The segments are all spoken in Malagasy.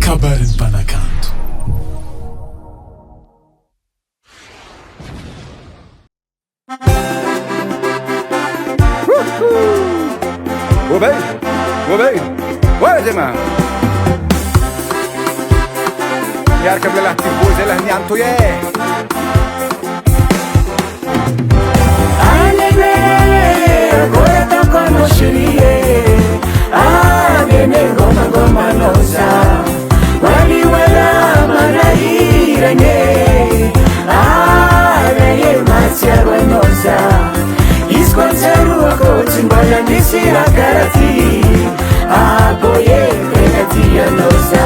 kabarin'ny mpanakanto. Oye ma miarka amin'ny lahy tiboy zay lahy nianto ye Anene agora toco no xerie Anene goma goma nosa Wali wala manairanye Anene matiaro nosa Isquantaru ako timbala nisira karati Aboye pegatia nosa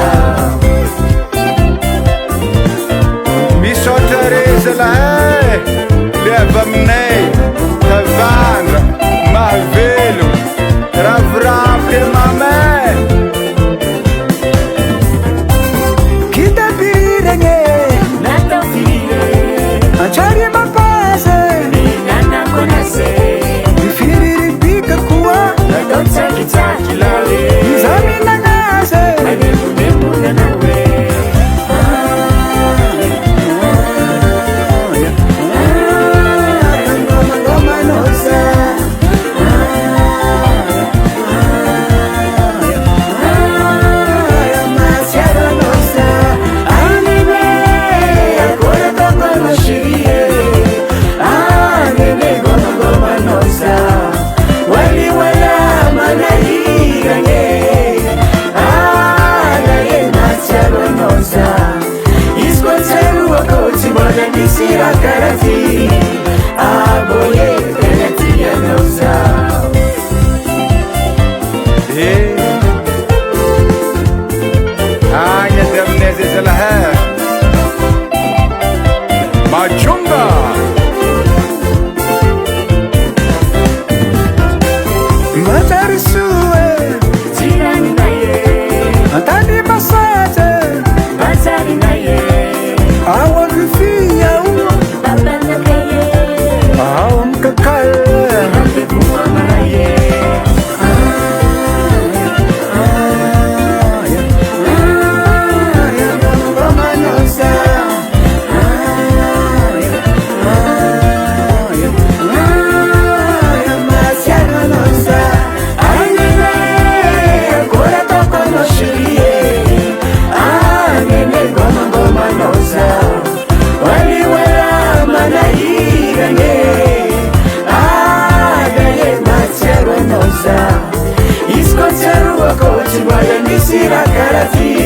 misotrareza lahy le avy aminay tavandra mahavelo ravoravo le mamay Kitabiranye natafire Anchari mapaze Nana konase Nifiriripika kuwa Natotaki lale Nizami nangase Nagemu nawe Nisira karati aboye pegatia nosa agny ady aminay zay zalahy machunga Matarisue Tirani naye Antani masaje Batari naye Awan rufia Babana kaye Awam kakal Nanti kuwa maraye Isconceru a coach, vai a nisira karati